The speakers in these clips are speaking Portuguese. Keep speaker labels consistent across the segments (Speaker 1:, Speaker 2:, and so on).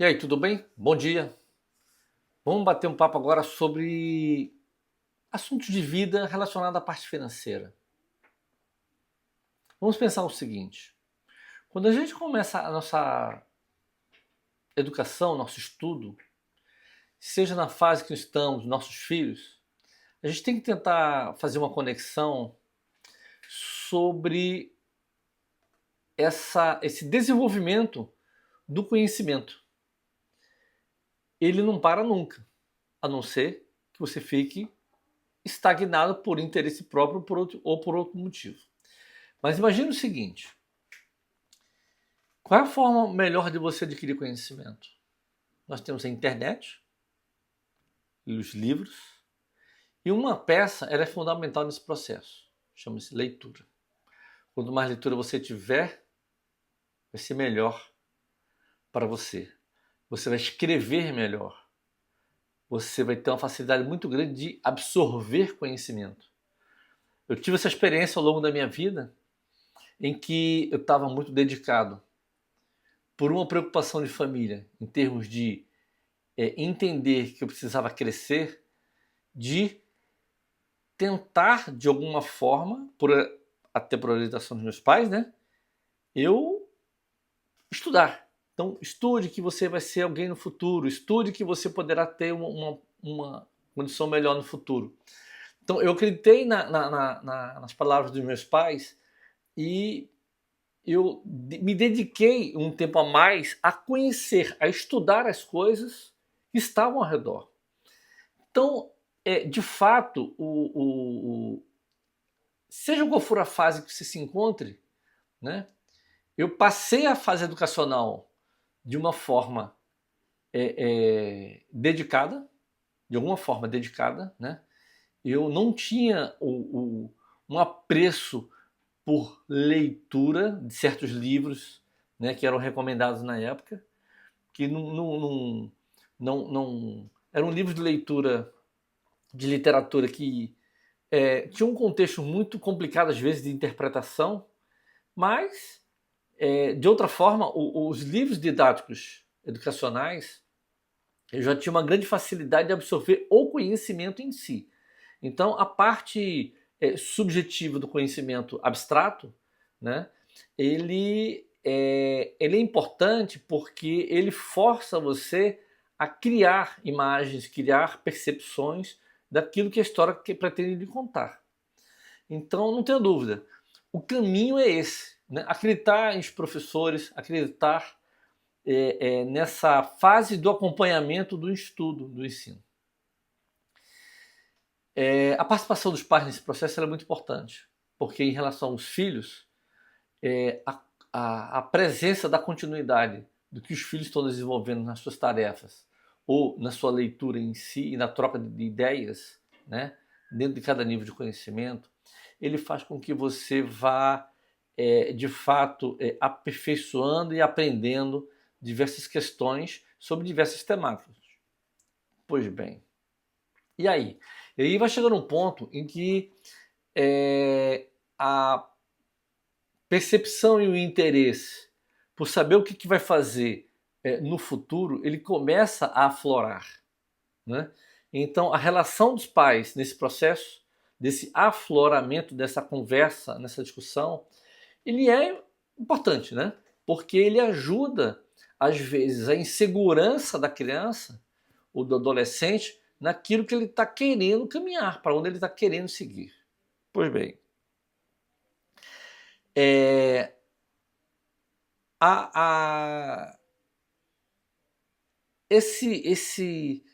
Speaker 1: E aí, tudo bem? Bom dia. Vamos bater um papo agora sobre assuntos de vida relacionados à parte financeira. Vamos pensar o seguinte: quando a gente começa a nossa educação, nosso estudo, seja na fase que estamos, nossos filhos, a gente tem que tentar fazer uma conexão sobre esse desenvolvimento do conhecimento. Ele não para nunca, a não ser que você fique estagnado por interesse próprio ou por outro motivo. Mas imagine o seguinte: qual é a forma melhor de você adquirir conhecimento? Nós temos a internet, e os livros, e uma peça ela é fundamental nesse processo, chama-se leitura. Quanto mais leitura você tiver, vai ser melhor para você. Você vai escrever melhor. Você vai ter uma facilidade muito grande de absorver conhecimento. Eu tive essa experiência ao longo da minha vida em que eu estava muito dedicado por uma preocupação de família, em termos de entender que eu precisava crescer, de tentar, de alguma forma, até por orientação dos meus pais, né, eu estudar. Então, estude que você vai ser alguém no futuro, estude que você poderá ter uma condição melhor no futuro. Então, eu acreditei nas palavras dos meus pais e eu me dediquei um tempo a mais a conhecer, a estudar as coisas que estavam ao redor. Então, de fato, seja qual for a fase que você se encontre, né, eu passei a fase educacional de uma forma dedicada, de alguma forma dedicada, né? Eu não tinha um apreço por leitura de certos livros, né, que eram recomendados na época, que não eram livros de leitura de literatura que tinha um contexto muito complicado às vezes de interpretação, mas de outra forma os livros didáticos educacionais eu já tinha uma grande facilidade de absorver o conhecimento em si. Então a parte subjetiva do conhecimento abstrato, né, ele é importante porque ele força você a criar imagens, criar percepções daquilo que a história pretende lhe contar. Então, não tenha dúvida, o caminho é esse, né? Acreditar em professores, acreditar nessa fase do acompanhamento do estudo, do ensino. A participação dos pais nesse processo é muito importante, porque em relação aos filhos, a presença da continuidade do que os filhos estão desenvolvendo nas suas tarefas, ou na sua leitura em si, e na troca de ideias, né, dentro de cada nível de conhecimento, ele faz com que você vá, de fato, aperfeiçoando e aprendendo diversas questões sobre diversas temáticas. Pois bem, e aí? E aí vai chegando um ponto em que a percepção e o interesse por saber o que vai fazer no futuro, ele começa a aflorar, né? Então, a relação dos pais nesse processo, desse afloramento, dessa conversa, nessa discussão, ele é importante, né? Porque ele ajuda, às vezes, a insegurança da criança ou do adolescente naquilo que ele está querendo caminhar, para onde ele está querendo seguir. Pois bem, a, a, esse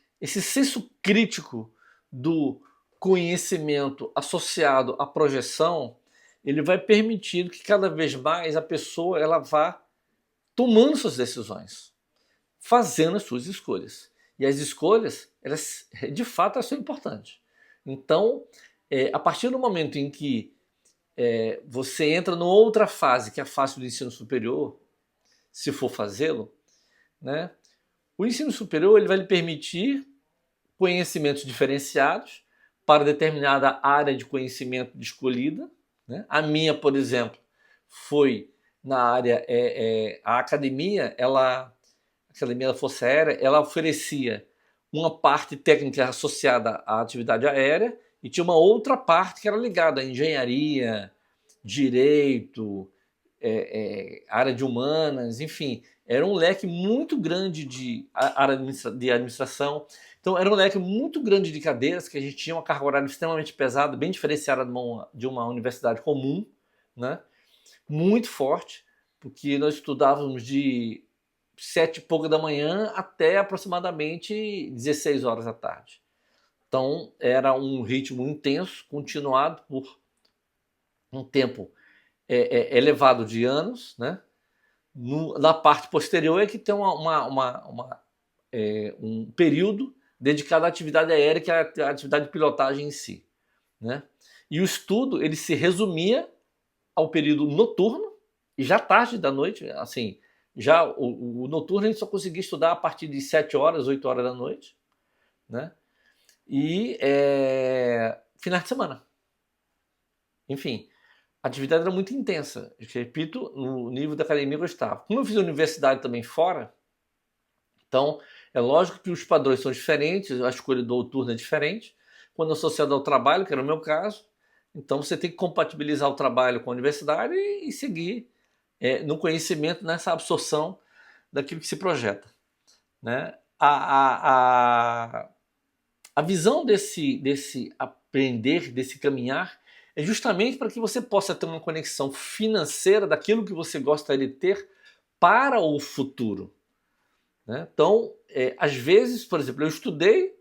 Speaker 1: senso crítico do conhecimento associado à projeção, ele vai permitindo que cada vez mais a pessoa ela vá tomando suas decisões, fazendo as suas escolhas. E as escolhas, elas de fato elas são importantes. Então, a partir do momento em que você entra numa outra fase, que é a fase do ensino superior, se for fazê-lo, né? O ensino superior ele vai lhe permitir conhecimentos diferenciados para determinada área de conhecimento escolhida, né? A minha, por exemplo, foi na área a academia, ela Academia da Força Aérea, ela oferecia uma parte técnica associada à atividade aérea e tinha uma outra parte que era ligada à engenharia, direito, área de humanas, enfim, era um leque muito grande de área de administração. Então era um leque muito grande de cadeiras, que a gente tinha uma carga horária extremamente pesada, bem diferenciada de uma universidade comum, né? Muito forte, porque nós estudávamos de 7 e pouca da manhã até aproximadamente 16 horas da tarde. Então era um ritmo intenso, continuado por um tempo elevado de anos, né? Na parte posterior é que tem um período dedicado à atividade aérea, que é a atividade de pilotagem em si, né? E o estudo ele se resumia ao período noturno e já tarde da noite, assim, já o noturno a gente só conseguia estudar a partir de 7 horas, 8 horas da noite, né? E finais de semana. Enfim, a atividade era muito intensa. Eu repito, no nível da academia eu estava. Como eu fiz universidade também fora, então é lógico que os padrões são diferentes, a escolha do noturno é diferente. Quando associado ao trabalho, que era o meu caso, então você tem que compatibilizar o trabalho com a universidade e seguir no conhecimento, nessa absorção daquilo que se projeta, né? A visão desse aprender, desse caminhar, é justamente para que você possa ter uma conexão financeira daquilo que você gostaria de ter para o futuro, né? Então, às vezes, por exemplo, eu estudei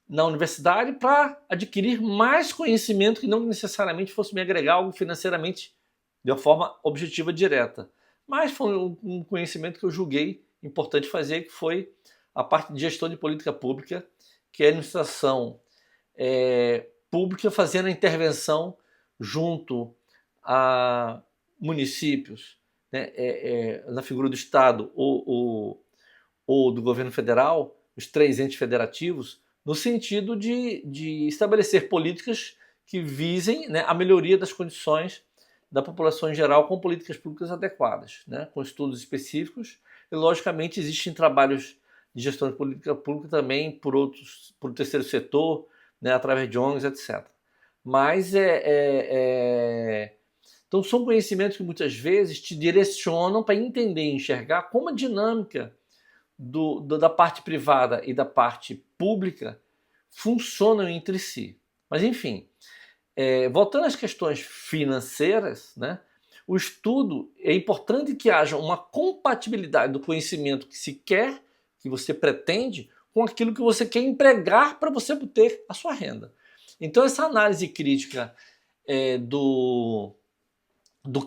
Speaker 1: na universidade para adquirir mais conhecimento que não necessariamente fosse me agregar algo financeiramente de uma forma objetiva direta. Mas foi um conhecimento que eu julguei importante fazer, que foi a parte de gestão de política pública, que é a administração pública fazendo a intervenção junto a municípios, né, na figura do Estado ou do governo federal, os 3 entes federativos, no sentido de estabelecer políticas que visem, né, a melhoria das condições da população em geral com políticas públicas adequadas, né, com estudos específicos. E, logicamente, existem trabalhos de gestão de política pública também por o terceiro setor, né, através de ONGs, etc. Mas então são conhecimentos que muitas vezes te direcionam para entender e enxergar como a dinâmica da parte privada e da parte pública funcionam entre si. Mas, enfim, voltando às questões financeiras, né, o estudo, é importante que haja uma compatibilidade do conhecimento que se quer, que você pretende, com aquilo que você quer empregar para você ter a sua renda. Então, essa análise crítica do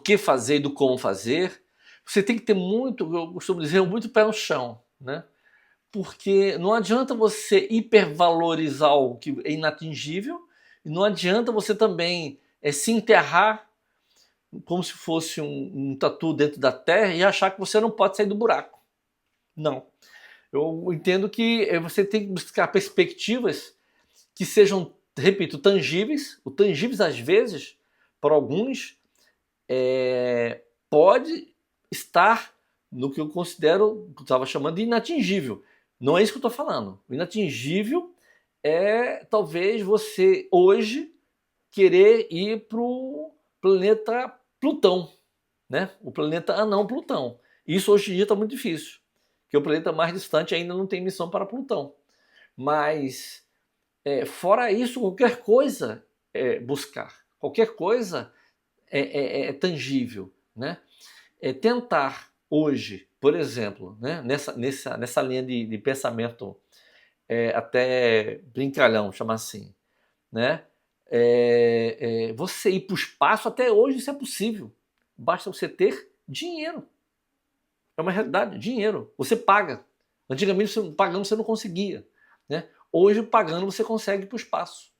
Speaker 1: que fazer e do como fazer, você tem que ter muito, eu costumo dizer, muito pé no chão, né? Porque não adianta você hipervalorizar algo que é inatingível, e não adianta você também se enterrar como se fosse um tatu dentro da terra e achar que você não pode sair do buraco. Não. Eu entendo que você tem que buscar perspectivas que sejam, repito, tangíveis. O tangíveis, às vezes, para alguns, pode estar no que eu considero, que eu estava chamando de inatingível. Não é isso que eu estou falando. O inatingível é talvez você hoje querer ir para o planeta Plutão, né? O planeta anão Plutão. Isso hoje em dia está muito difícil, porque o planeta mais distante ainda não tem missão para Plutão. Mas, fora isso, qualquer coisa é buscar. Qualquer coisa é tangível, né? Tentar hoje, por exemplo, né, nessa linha de pensamento até brincalhão, chama assim, né? Você ir para o espaço, até hoje isso é possível. Basta você ter dinheiro. É uma realidade, dinheiro. Você paga. Antigamente, pagando você não conseguia, né? Hoje, pagando, você consegue ir para o espaço.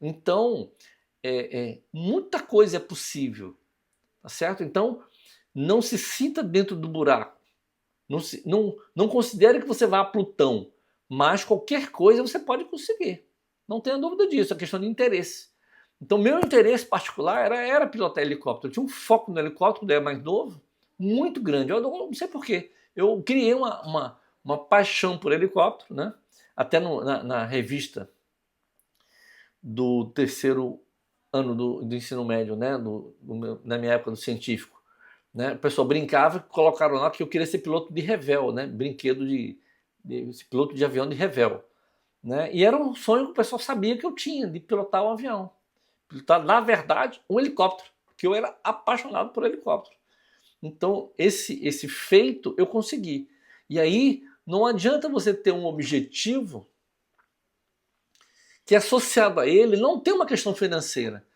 Speaker 1: Então, muita coisa é possível, tá certo? Então, não se sinta dentro do buraco. Não considere que você vá a Plutão, mas qualquer coisa você pode conseguir. Não tenha dúvida disso, é questão de interesse. Então, meu interesse particular era pilotar helicóptero. Eu tinha um foco no helicópter, quando eu era mais novo, muito grande. Eu não sei porquê. eu criei uma paixão por helicóptero, né? Até na revista do terceiro ano do ensino médio, né? Na minha época do científico, né? O pessoal brincava e colocaram lá que eu queria ser piloto de revel, né? Brinquedo de piloto de avião de revel, né? E era um sonho que o pessoal sabia que eu tinha, de pilotar um avião. Pilotar, na verdade, um helicóptero, porque eu era apaixonado por helicóptero. Então, esse feito eu consegui. E aí, não adianta você ter um objetivo que associado a ele não tem uma questão financeira.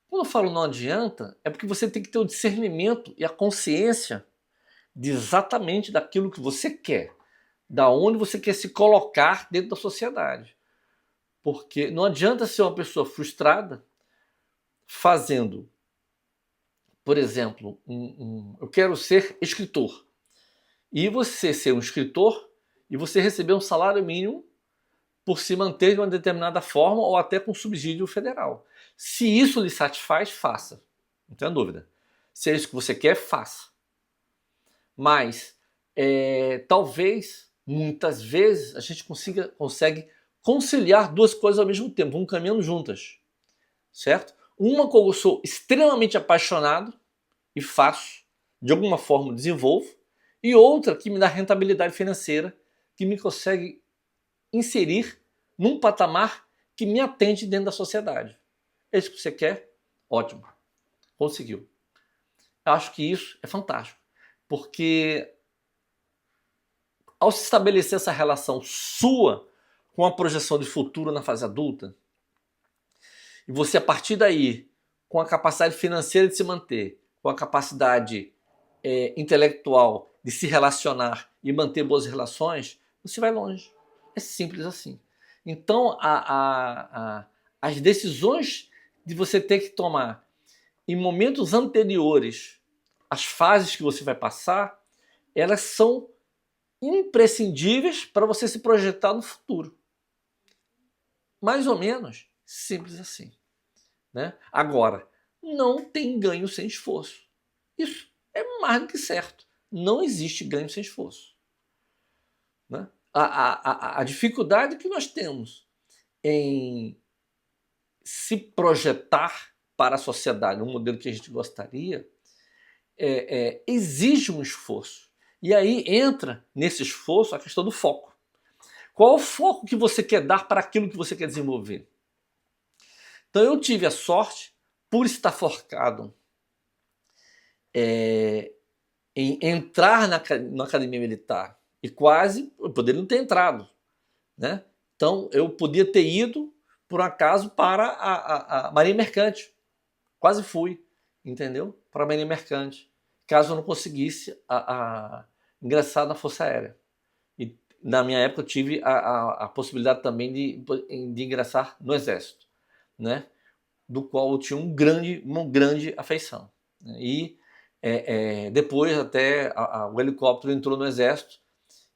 Speaker 1: Quando eu falo não adianta, é porque você tem que ter o discernimento e a consciência de exatamente daquilo que você quer, da onde você quer se colocar dentro da sociedade. Porque não adianta ser uma pessoa frustrada fazendo, por exemplo, eu quero ser escritor. E você ser um escritor e você receber um salário mínimo por se manter de uma determinada forma ou até com subsídio federal. Se isso lhe satisfaz, faça. Não tenha dúvida. Se é isso que você quer, faça. Mas talvez, muitas vezes, a gente consegue conciliar duas coisas ao mesmo tempo, vão caminhando juntas. Certo? Uma que eu sou extremamente apaixonado e faço, de alguma forma desenvolvo, e outra que me dá rentabilidade financeira, que me consegue inserir num patamar que me atende dentro da sociedade. É isso que você quer? Ótimo. Conseguiu. Eu acho que isso é fantástico. Porque ao se estabelecer essa relação sua com a projeção de futuro na fase adulta, e você a partir daí, com a capacidade financeira de se manter, com a capacidade intelectual de se relacionar e manter boas relações, você vai longe. É simples assim. Então, as decisões de você ter que tomar em momentos anteriores às fases que você vai passar, elas são imprescindíveis para você se projetar no futuro. Mais ou menos simples assim. Né? Agora, não tem ganho sem esforço. Isso é mais do que certo. Não existe ganho sem esforço. Né? A dificuldade que nós temos em se projetar para a sociedade, um modelo que a gente gostaria, exige um esforço. E aí entra nesse esforço a questão do foco. Qual o foco que você quer dar para aquilo que você quer desenvolver? Então eu tive a sorte, por estar focado em entrar na academia militar, e quase eu poderia não ter entrado, né? Então eu podia ter ido, por um acaso, para a Marinha Mercante. Quase fui, entendeu? Para a Marinha Mercante, caso eu não conseguisse ingressar na Força Aérea. E na minha época eu tive a possibilidade também de ingressar no Exército, né? Do qual eu tinha uma grande afeição. Né? E depois até o helicóptero entrou no Exército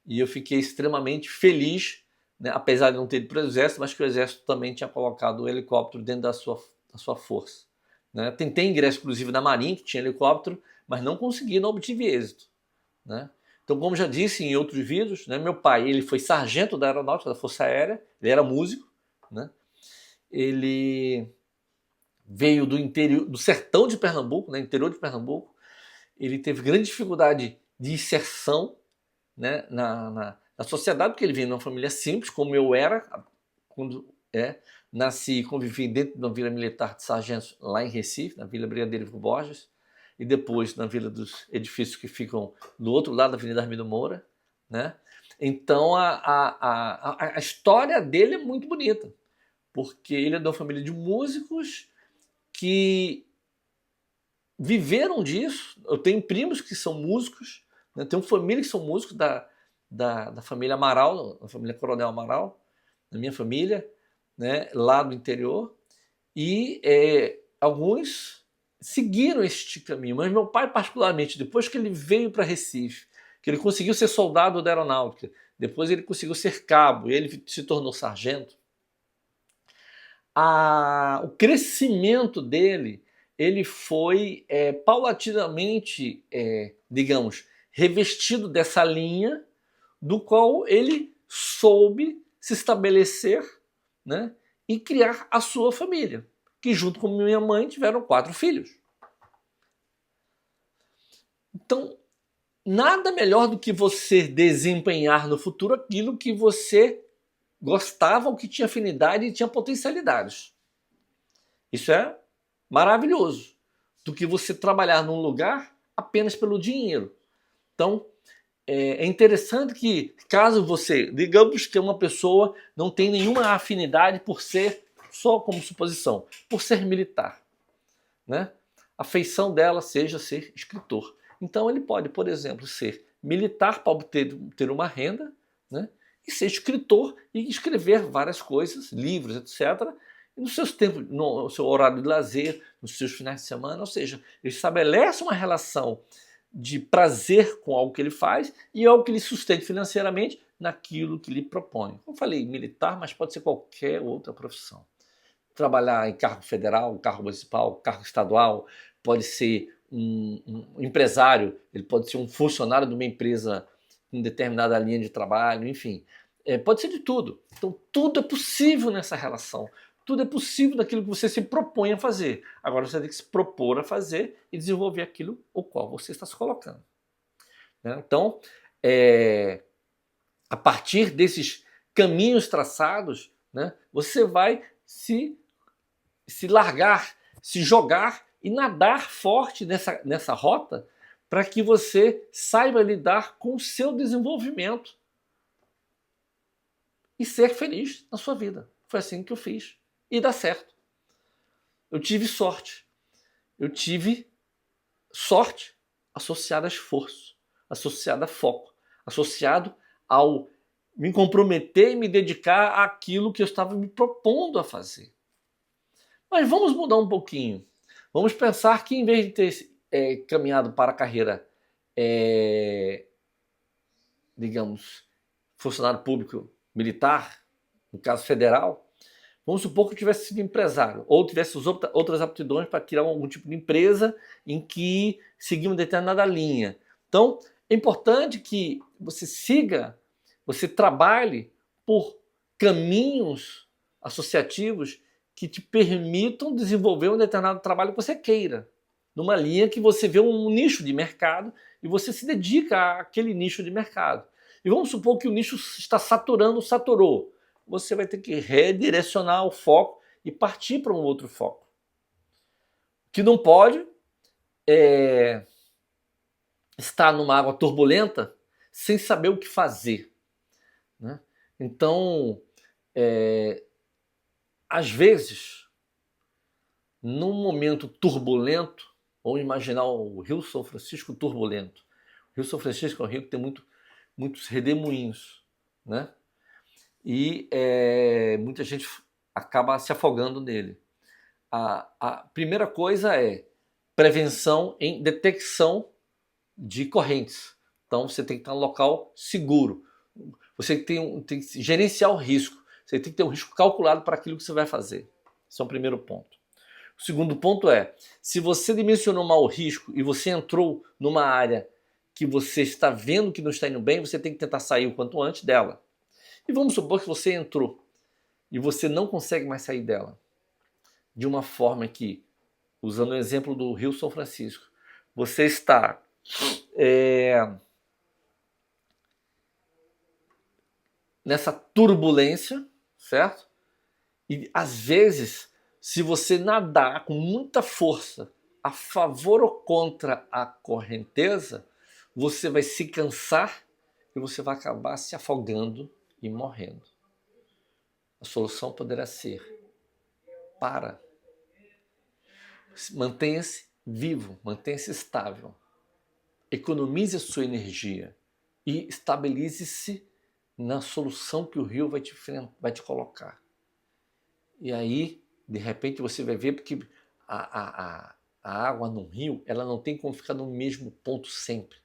Speaker 1: e eu fiquei extremamente feliz, né? Apesar de não ter ido para o Exército, mas que o Exército também tinha colocado o helicóptero dentro da sua força. Né? Tentei ingresso inclusive na Marinha, que tinha helicóptero, mas não consegui, não obtive êxito. Né? Então, como já disse em outros vídeos, né, meu pai ele foi sargento da Aeronáutica, da Força Aérea, ele era músico, né? Ele veio do interior, do sertão de Pernambuco, né, interior de Pernambuco. Ele teve grande dificuldade de inserção, né, na sociedade, porque ele veio de uma família simples, como eu era, quando nasci e convivi dentro de uma vila militar de sargentos lá em Recife, na Vila Brigadeiro Ivo Borges, e depois na Vila dos Edifícios que ficam do outro lado da Avenida Armindo Moura. Né? Então a história dele é muito bonita, porque ele é de uma família de músicos que viveram disso. Eu tenho primos que são músicos, né? Tenho família que são músicos da família Amaral, da família Coronel Amaral, da minha família, né? Lá do interior, e alguns seguiram este caminho, mas meu pai particularmente, depois que ele veio para Recife, que ele conseguiu ser soldado da aeronáutica, depois ele conseguiu ser cabo, e ele se tornou sargento, o crescimento dele, ele foi paulatinamente, digamos, revestido dessa linha do qual ele soube se estabelecer, né, e criar a sua família, que junto com minha mãe tiveram 4 filhos. Então, nada melhor do que você desempenhar no futuro aquilo que você gostava, o que tinha afinidade e tinha potencialidades. Isso é maravilhoso, do que você trabalhar num lugar apenas pelo dinheiro. Então, é interessante que, caso você, digamos que uma pessoa não tem nenhuma afinidade por ser, só como suposição, por ser militar, né? A feição dela seja ser escritor. Então ele pode, por exemplo, ser militar para ter uma renda, né? E ser escritor e escrever várias coisas, livros, etc., nos seus tempos, no seu horário de lazer, nos seus finais de semana, ou seja, ele estabelece uma relação de prazer com algo que ele faz e algo que lhe sustente financeiramente naquilo que lhe propõe. Como eu falei, militar, mas pode ser qualquer outra profissão. Trabalhar em cargo federal, cargo municipal, cargo estadual, pode ser um empresário, ele pode ser um funcionário de uma empresa em determinada linha de trabalho, enfim. Pode ser de tudo. Então, tudo é possível nessa relação. Tudo é possível naquilo que você se propõe a fazer. Agora você tem que se propor a fazer e desenvolver aquilo o qual você está se colocando. Né? Então, a partir desses caminhos traçados, né, você vai se largar, se jogar e nadar forte nessa rota para que você saiba lidar com o seu desenvolvimento e ser feliz na sua vida. Foi assim que eu fiz. E dá certo. Eu tive sorte. Eu tive sorte associada a esforço, associada a foco, associado ao me comprometer e me dedicar àquilo que eu estava me propondo a fazer. Mas vamos mudar um pouquinho. Vamos pensar que, em vez de ter caminhado para a carreira, digamos, funcionário público militar, no caso federal, vamos supor que eu tivesse sido empresário ou tivesse outras aptidões para criar algum tipo de empresa em que seguia uma determinada linha. Então, é importante que você trabalhe por caminhos associativos que te permitam desenvolver um determinado trabalho que você queira, numa linha que você vê um nicho de mercado e você se dedica àquele nicho de mercado. E vamos supor que o nicho está saturou. Você vai ter que redirecionar o foco e partir para um outro foco. O que não pode é estar numa água turbulenta sem saber o que fazer. Né? Então, às vezes, num momento turbulento, vamos imaginar o Rio São Francisco turbulento. O Rio São Francisco é um rio que tem muitos redemoinhos, né? E muita gente acaba se afogando nele. A primeira coisa é prevenção em detecção de correntes. Então você tem que estar em um local seguro. Você tem que gerenciar o risco. Você tem que ter um risco calculado para aquilo que você vai fazer. Esse é o primeiro ponto. O segundo ponto é, se você dimensionou mal o risco e você entrou numa área que você está vendo que não está indo bem, você tem que tentar sair o quanto antes dela. E vamos supor que você entrou e você não consegue mais sair dela. De uma forma que, usando o exemplo do Rio São Francisco, você está nessa turbulência, certo? E às vezes, se você nadar com muita força a favor ou contra a correnteza, você vai se cansar e você vai acabar se afogando e morrendo. A solução poderá ser: mantenha-se vivo, mantenha-se estável, economize a sua energia e estabilize-se na solução que o rio vai te colocar. E aí, de repente, você vai ver porque a água no rio, ela não tem como ficar no mesmo ponto sempre.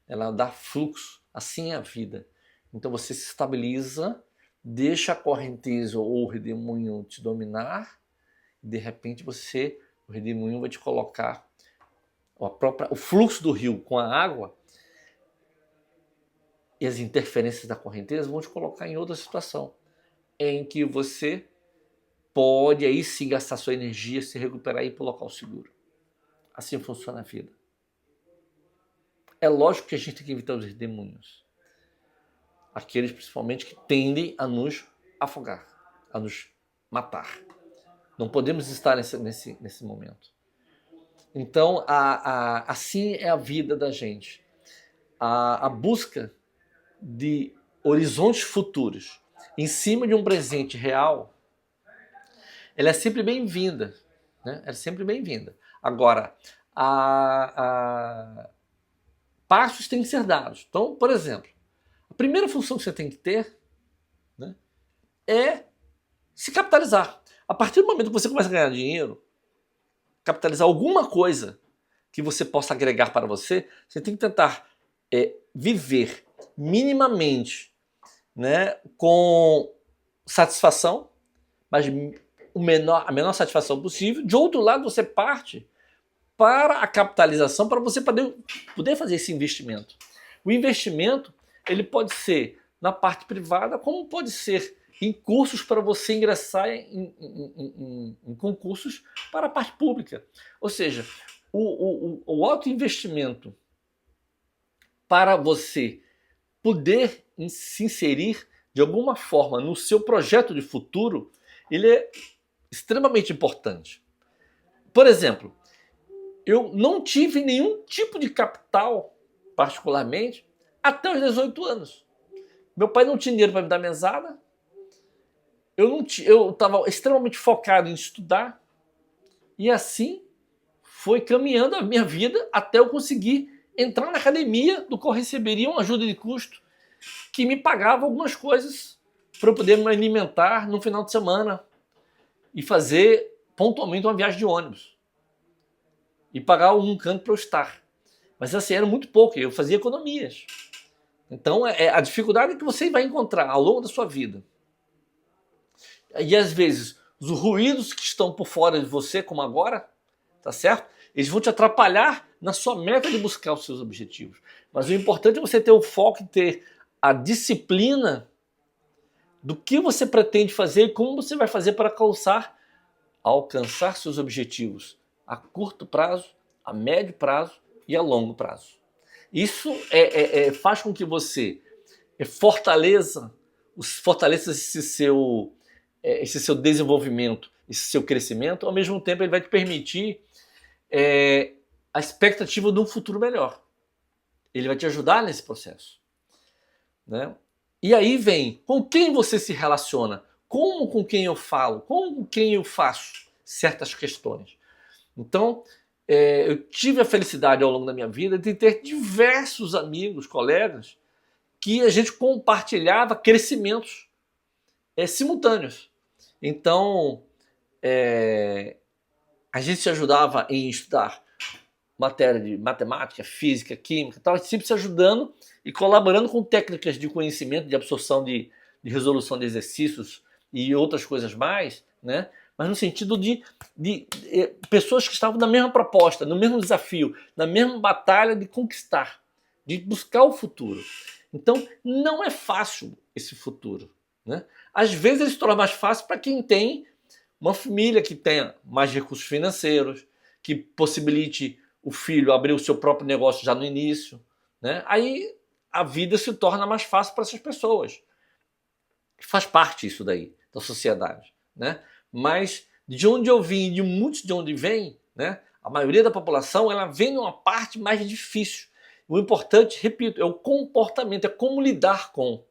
Speaker 1: Ela dá fluxo, assim é a vida. Então você se estabiliza, deixa a correnteza ou o redemoinho te dominar, e de repente o redemoinho vai te colocar, o fluxo do rio com a água e as interferências da correnteza vão te colocar em outra situação, em que você pode aí sim gastar sua energia, se recuperar e ir para o local seguro. Assim funciona a vida. É lógico que a gente tem que evitar os demônios. Aqueles principalmente que tendem a nos afogar, a nos matar. Não podemos estar nesse momento. Então, assim é a vida da gente. A busca de horizontes futuros em cima de um presente real, ela é sempre bem-vinda. Né? Ela é sempre bem-vinda. Agora, passos têm que ser dados. Então, por exemplo, a primeira função que você tem que ter, né, é se capitalizar. A partir do momento que você começa a ganhar dinheiro, capitalizar alguma coisa que você possa agregar para você, você tem que tentar viver minimamente, né, com satisfação, mas a menor satisfação possível. De outro lado, você parte para a capitalização, para você poder fazer esse investimento. O investimento, ele pode ser na parte privada, como pode ser em cursos para você ingressar em concursos para a parte pública. Ou seja, o alto investimento para você poder se inserir de alguma forma no seu projeto de futuro, ele é extremamente importante. Por exemplo, eu não tive nenhum tipo de capital, particularmente, até os 18 anos. Meu pai não tinha dinheiro para me dar mesada. Eu estava extremamente focado em estudar. E assim foi caminhando a minha vida até eu conseguir entrar na academia, do qual receberia uma ajuda de custo, que me pagava algumas coisas para eu poder me alimentar no final de semana e fazer pontualmente uma viagem de ônibus. E pagar um canto para eu estar. Mas assim, era muito pouco, eu fazia economias. Então, a dificuldade que você vai encontrar ao longo da sua vida. E às vezes, os ruídos que estão por fora de você, como agora, tá certo? Eles vão te atrapalhar na sua meta de buscar os seus objetivos. Mas o importante é você ter o foco e ter a disciplina do que você pretende fazer e como você vai fazer para alcançar seus objetivos a curto prazo, a médio prazo e a longo prazo. Isso faz com que você fortaleça esse seu desenvolvimento, esse seu crescimento. Ao mesmo tempo, ele vai te permitir a expectativa de um futuro melhor. Ele vai te ajudar nesse processo. Né? E aí vem com quem você se relaciona, como com quem eu falo, como com quem eu faço certas questões. Então, eu tive a felicidade ao longo da minha vida de ter diversos amigos, colegas, que a gente compartilhava crescimentos simultâneos. Então, a gente se ajudava em estudar matéria de matemática, física, química, tal, sempre se ajudando e colaborando com técnicas de conhecimento, de absorção de resolução de exercícios e outras coisas mais, né? Mas no sentido de pessoas que estavam na mesma proposta, no mesmo desafio, na mesma batalha de conquistar, de buscar o futuro. Então, não é fácil esse futuro. Né? Às vezes ele se torna mais fácil para quem tem uma família que tenha mais recursos financeiros, que possibilite o filho abrir o seu próprio negócio já no início. Né? Aí a vida se torna mais fácil para essas pessoas. Faz parte isso daí, da sociedade. Né? Mas de onde eu vim e de muitos de onde vem, né, a maioria da população ela vem numa parte mais difícil. O importante, repito, é o comportamento, é como lidar com.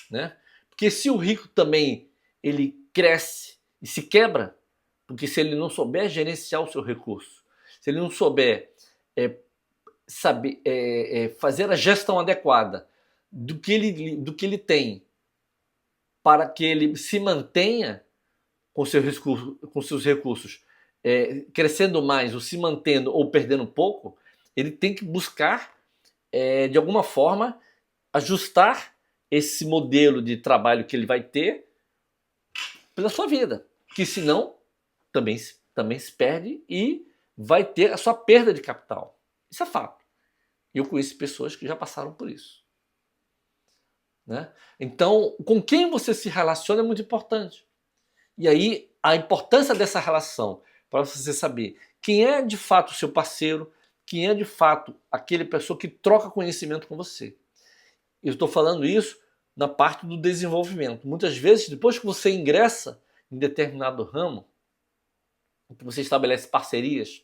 Speaker 1: Né? Porque se o rico também ele cresce e se quebra, porque se ele não souber gerenciar o seu recurso, se ele não souber fazer a gestão adequada do que ele tem para que ele se mantenha com seus recursos crescendo mais, ou se mantendo ou perdendo um pouco, ele tem que buscar, de alguma forma, ajustar esse modelo de trabalho que ele vai ter pela sua vida. Que senão também se perde e vai ter a sua perda de capital. Isso é fato. E eu conheço pessoas que já passaram por isso. né? Então, com quem você se relaciona é muito importante. E aí, a importância dessa relação, para você saber quem é de fato o seu parceiro, quem é de fato aquele pessoa que troca conhecimento com você. Eu estou falando isso na parte do desenvolvimento. Muitas vezes, depois que você ingressa em determinado ramo, que você estabelece parcerias,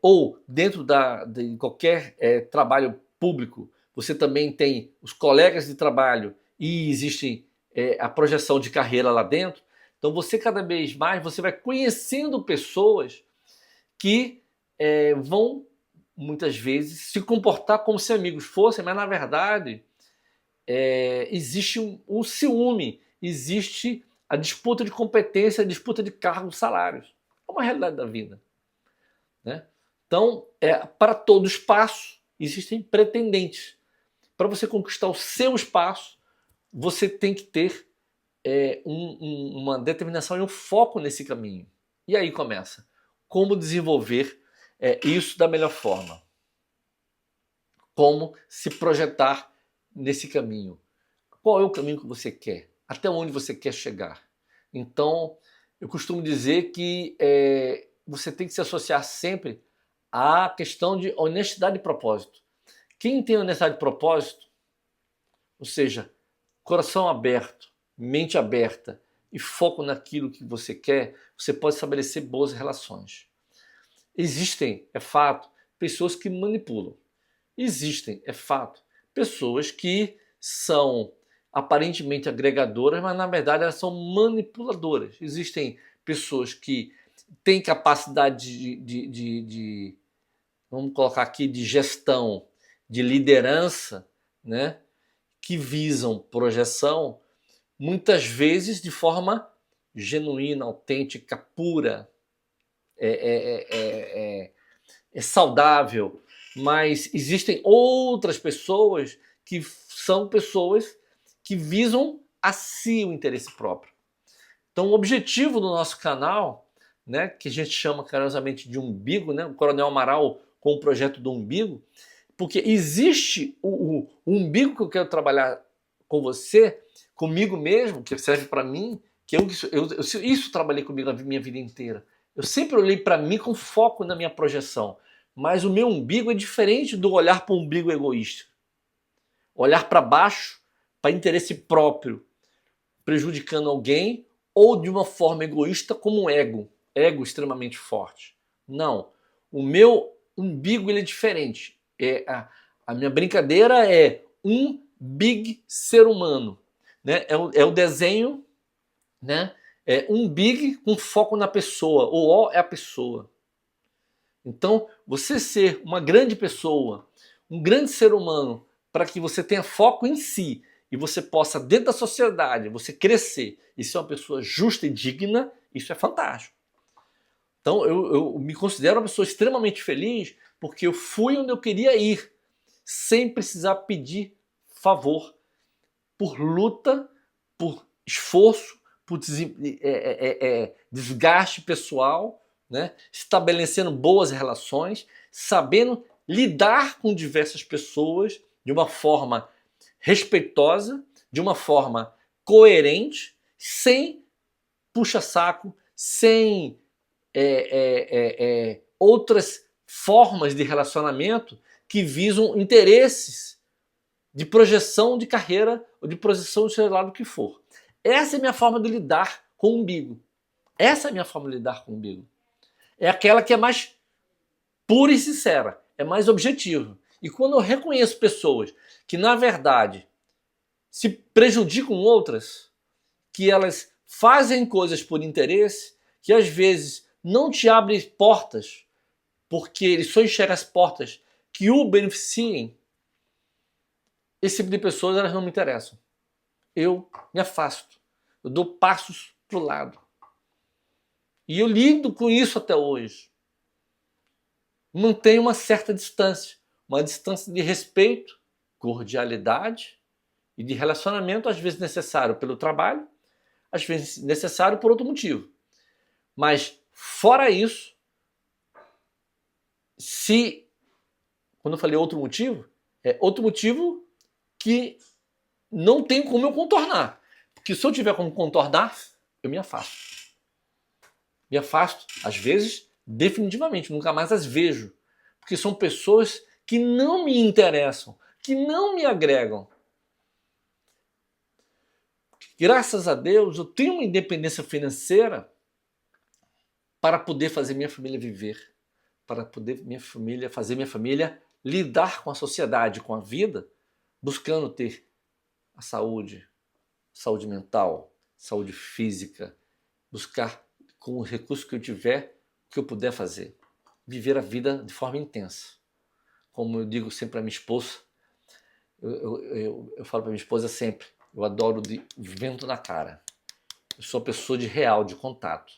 Speaker 1: ou dentro de qualquer trabalho público, você também tem os colegas de trabalho e existe a projeção de carreira lá dentro. Então você cada vez mais você vai conhecendo pessoas que vão muitas vezes se comportar como se amigos fossem, mas na verdade existe um ciúme, existe a disputa de competência, a disputa de cargos, salários. É uma realidade da vida, né? Então, para todo espaço existem pretendentes. Para você conquistar o seu espaço, você tem que ter uma determinação e um foco nesse caminho. E aí começa. Como desenvolver isso da melhor forma? Como se projetar nesse caminho? Qual é o caminho que você quer? Até onde você quer chegar? Então, eu costumo dizer que você tem que se associar sempre à questão de honestidade de propósito. Quem tem honestidade de propósito, ou seja, coração aberto, mente aberta e foco naquilo que você quer, você pode estabelecer boas relações. Existem, é fato, pessoas que manipulam. Existem, é fato, pessoas que são aparentemente agregadoras, mas na verdade elas são manipuladoras. Existem pessoas que têm capacidade de vamos colocar aqui, de gestão, de liderança, né, que visam projeção, muitas vezes de forma genuína, autêntica, pura, saudável, mas existem outras pessoas que são pessoas que visam a si o interesse próprio. Então, o objetivo do nosso canal, né, que a gente chama carinhosamente de umbigo, né, o Coronel Amaral com o projeto do umbigo, porque existe o umbigo que eu quero trabalhar com você, comigo mesmo, que serve para mim, que isso trabalhei comigo a minha vida inteira. Eu sempre olhei para mim com foco na minha projeção, mas o meu umbigo é diferente do olhar para o umbigo egoísta. Olhar para baixo, para interesse próprio, prejudicando alguém, ou de uma forma egoísta como um ego extremamente forte. Não, o meu umbigo ele é diferente. A minha brincadeira é um big ser humano, né? É o desenho, né? É um big com foco na pessoa. O O é a pessoa. Então, você ser uma grande pessoa, um grande ser humano, para que você tenha foco em si e você possa, dentro da sociedade, você crescer e ser uma pessoa justa e digna, isso é fantástico. Então, eu me considero uma pessoa extremamente feliz porque eu fui onde eu queria ir, sem precisar pedir favor, por luta, por esforço, por desgaste pessoal, né? Estabelecendo boas relações, sabendo lidar com diversas pessoas de uma forma respeitosa, de uma forma coerente, sem puxa-saco, sem outras formas de relacionamento que visam interesses de projeção de carreira ou de projeção de sei lá do que for. Essa é a minha forma de lidar com o umbigo. Essa é a minha forma de lidar com o umbigo. É aquela que é mais pura e sincera, é mais objetiva. E quando eu reconheço pessoas que, na verdade, se prejudicam outras, que elas fazem coisas por interesse, que às vezes não te abrem portas, porque ele só enxerga as portas que o beneficiem, esse tipo de pessoas elas não me interessam. Eu me afasto, eu dou passos para o lado. E eu lido com isso até hoje. Mantenho uma certa distância, uma distância de respeito, cordialidade e de relacionamento, às vezes necessário pelo trabalho, às vezes necessário por outro motivo. Mas, fora isso, quando eu falei outro motivo, é outro motivo que não tem como eu contornar. Porque se eu tiver como contornar, eu me afasto. Me afasto, às vezes, definitivamente, nunca mais as vejo. Porque são pessoas que não me interessam, que não me agregam. Graças a Deus, eu tenho uma independência financeira para poder fazer minha família viver, para poder fazer minha família lidar com a sociedade, com a vida, buscando ter a saúde mental, saúde física, buscar com os recursos que eu tiver, o que eu puder fazer, viver a vida de forma intensa. Como eu digo sempre para minha esposa, eu falo para minha esposa sempre, eu adoro de vento na cara. Eu sou uma pessoa de real, de contato.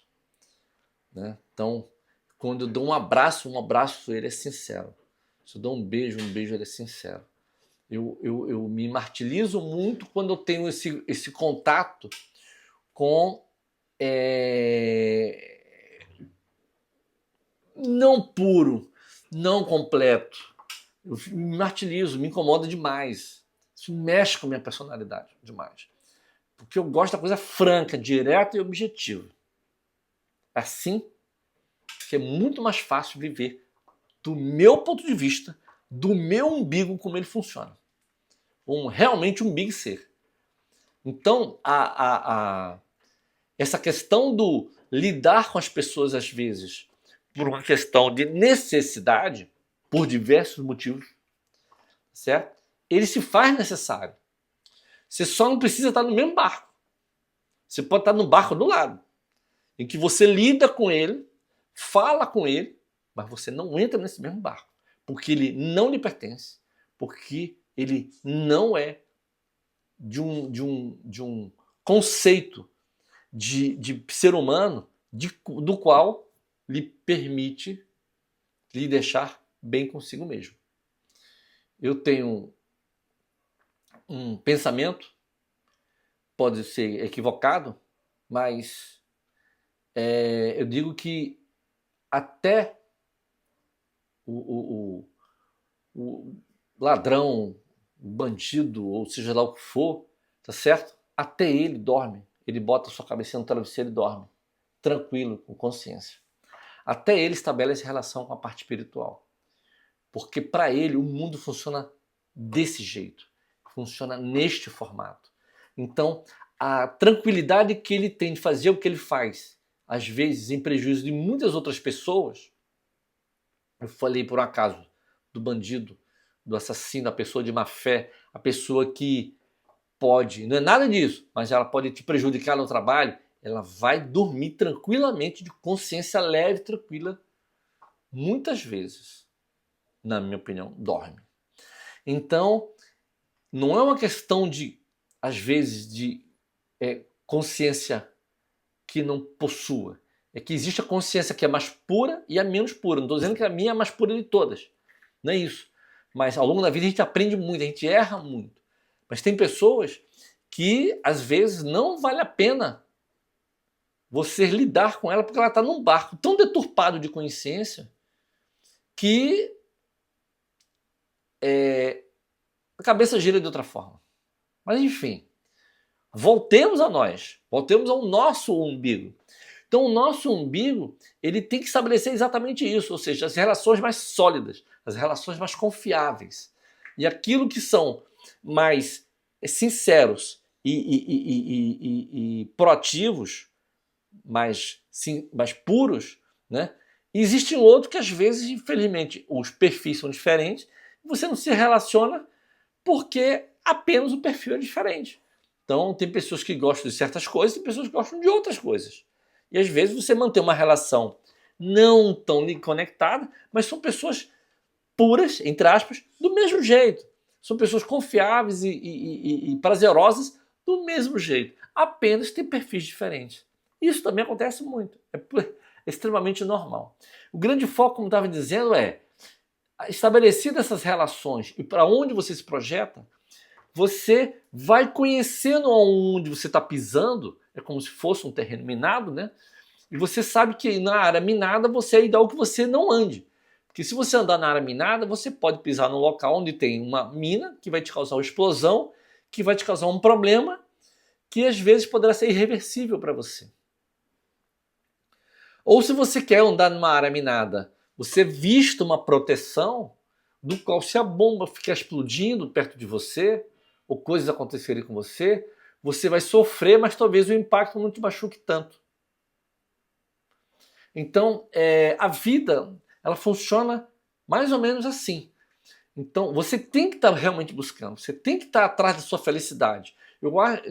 Speaker 1: Né? Então, quando eu dou um abraço, ele é sincero. Se eu dou um beijo, ele é sincero. Eu me martirizo muito quando eu tenho esse contato com não puro, não completo. Eu me martirizo, me incomoda demais. Isso mexe com a minha personalidade demais. Porque eu gosto da coisa franca, direta e objetiva. Assim que é muito mais fácil viver do meu ponto de vista, do meu umbigo, como ele funciona. Realmente um big ser. Então, essa questão do lidar com as pessoas, às vezes, por uma questão de necessidade, por diversos motivos, certo? Ele se faz necessário. Você só não precisa estar no mesmo barco. Você pode estar no barco do lado, em que você lida com ele, fala com ele, mas você não entra nesse mesmo barco, porque ele não lhe pertence, porque ele não é de um conceito de ser humano do qual lhe permite lhe deixar bem consigo mesmo. Eu tenho um pensamento, pode ser equivocado, mas eu digo que até o ladrão, o bandido, ou seja lá o que for, tá certo? Até ele dorme. Ele bota a sua cabeça no travesseiro e dorme. Tranquilo, com consciência. Até ele estabelece relação com a parte espiritual. Porque para ele o mundo funciona desse jeito. Funciona neste formato. Então, a tranquilidade que ele tem de fazer o que ele faz, às vezes em prejuízo de muitas outras pessoas, eu falei por um acaso do bandido, do assassino, da pessoa de má fé, a pessoa que pode, não é nada disso, mas ela pode te prejudicar no trabalho, ela vai dormir tranquilamente, de consciência leve, tranquila, muitas vezes, na minha opinião, dorme. Então, não é uma questão de, às vezes, de consciência que não possua. É que existe a consciência que é mais pura e a menos pura. Não estou dizendo que a minha é a mais pura de todas. Não é isso. Mas ao longo da vida a gente aprende muito, a gente erra muito. Mas tem pessoas que, às vezes, não vale a pena você lidar com ela porque ela está num barco tão deturpado de consciência que a cabeça gira de outra forma. Mas, enfim, voltemos a nós. Voltemos ao nosso umbigo. Então, o nosso umbigo, ele tem que estabelecer exatamente isso, ou seja, as relações mais sólidas, as relações mais confiáveis. E aquilo que são mais sinceros e proativos, mais puros, né? E existem outros que, às vezes, infelizmente, os perfis são diferentes, e você não se relaciona porque apenas o perfil é diferente. Então, tem pessoas que gostam de certas coisas e pessoas que gostam de outras coisas. E às vezes você mantém uma relação não tão conectada, mas são pessoas puras, entre aspas, do mesmo jeito. São pessoas confiáveis e prazerosas do mesmo jeito. Apenas tem perfis diferentes. Isso também acontece muito. É extremamente normal. O grande foco, como estava dizendo, é estabelecidas essas relações e para onde você se projeta, você vai conhecendo aonde você está pisando, é como se fosse um terreno minado, né? E você sabe que na área minada você é ideal que você não ande. Porque se você andar na área minada, você pode pisar num local onde tem uma mina que vai te causar uma explosão, que vai te causar um problema que às vezes poderá ser irreversível para você. Ou se você quer andar numa área minada, você vista uma proteção do qual, se a bomba ficar explodindo perto de você, ou coisas acontecerem com você, você vai sofrer, mas talvez o impacto não te machuque tanto. Então, a vida, ela funciona mais ou menos assim. Então, você tem que estar realmente buscando, você tem que estar atrás da sua felicidade.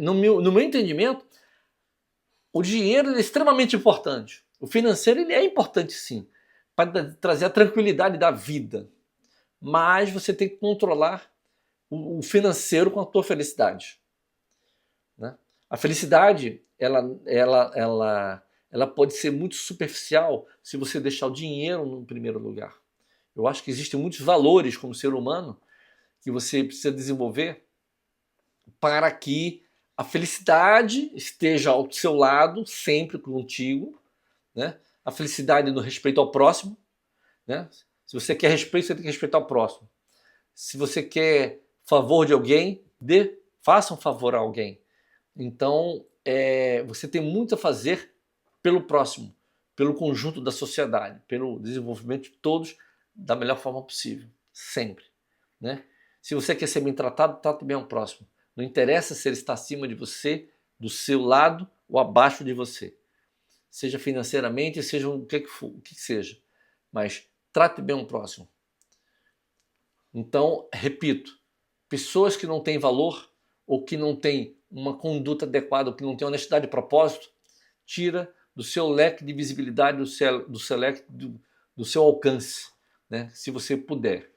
Speaker 1: No meu entendimento, o dinheiro é extremamente importante. O financeiro ele é importante sim, para trazer a tranquilidade da vida. Mas você tem que controlar o financeiro com a tua felicidade. Né? A felicidade, ela pode ser muito superficial se você deixar o dinheiro no primeiro lugar. Eu acho que existem muitos valores como ser humano que você precisa desenvolver para que a felicidade esteja ao seu lado, sempre contigo, né? A felicidade no respeito ao próximo, né? Se você quer respeito, você tem que respeitar o próximo. Se você quer favor de alguém, faça um favor a alguém. Então, você tem muito a fazer pelo próximo, pelo conjunto da sociedade, pelo desenvolvimento de todos da melhor forma possível, sempre, né? Se você quer ser bem tratado, trate bem ao próximo. Não interessa se ele está acima de você, do seu lado ou abaixo de você. Seja financeiramente, seja o que for, o que seja. Mas trate bem o próximo. Então, repito, pessoas que não têm valor ou que não têm uma conduta adequada, ou que não têm honestidade de propósito, tira do seu leque de visibilidade, do seu leque, do seu alcance, né? Se você puder.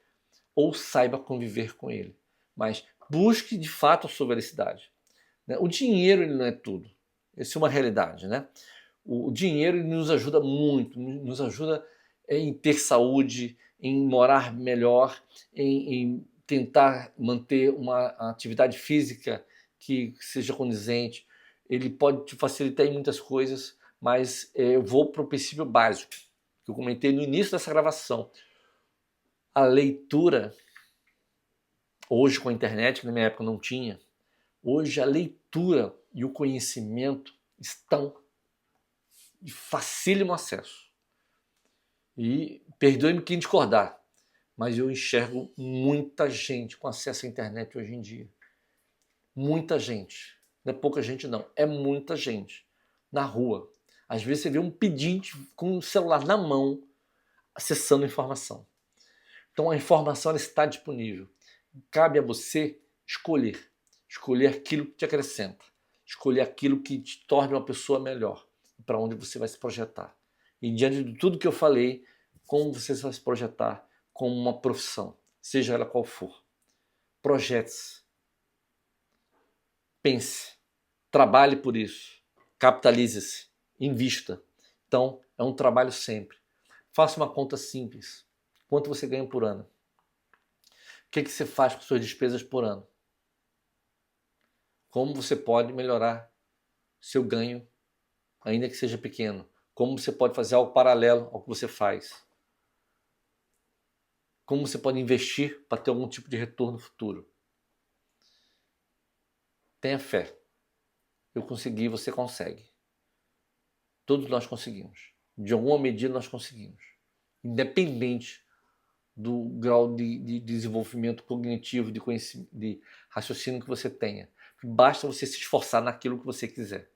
Speaker 1: Ou saiba conviver com ele. Mas busque de fato a sua felicidade. O dinheiro ele não é tudo. Essa é uma realidade, né? O dinheiro ele nos ajuda muito, nos ajuda em ter saúde, em morar melhor, em tentar manter uma atividade física que seja condizente. Ele pode te facilitar em muitas coisas, mas eu vou para o princípio básico, que eu comentei no início dessa gravação. A leitura, hoje com a internet, que na minha época não tinha, hoje a leitura e o conhecimento estão de facílimo acesso. E perdoe-me quem discordar, mas eu enxergo muita gente com acesso à internet hoje em dia. Muita gente. Não é pouca gente não, é muita gente. Na rua. Às vezes você vê um pedinte com o celular na mão acessando informação. Então a informação ela está disponível. Cabe a você escolher. Escolher aquilo que te acrescenta. Escolher aquilo que te torne uma pessoa melhor. Para onde você vai se projetar. E diante de tudo que eu falei, como você vai se projetar como uma profissão, seja ela qual for. Projete-se. Pense. Trabalhe por isso. Capitalize-se. Invista. Então, é um trabalho sempre. Faça uma conta simples. Quanto você ganha por ano? O que você faz com suas despesas por ano? Como você pode melhorar seu ganho, ainda que seja pequeno? Como você pode fazer algo paralelo ao que você faz? Como você pode investir para ter algum tipo de retorno futuro? Tenha fé. Eu consegui, você consegue. Todos nós conseguimos. De alguma medida nós conseguimos. Independente do grau de desenvolvimento cognitivo, de raciocínio que você tenha. Basta você se esforçar naquilo que você quiser.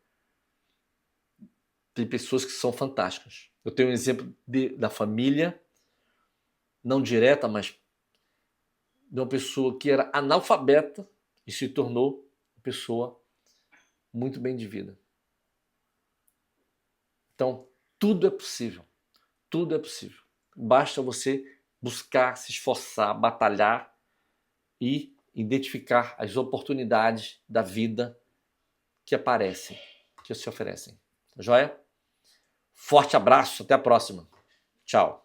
Speaker 1: Tem pessoas que são fantásticas. Eu tenho um exemplo da família, não direta, mas de uma pessoa que era analfabeta e se tornou uma pessoa muito bem de vida. Então, tudo é possível. Tudo é possível. Basta você buscar, se esforçar, batalhar e identificar as oportunidades da vida que aparecem, que se oferecem. Joia? Forte abraço, até a próxima. Tchau.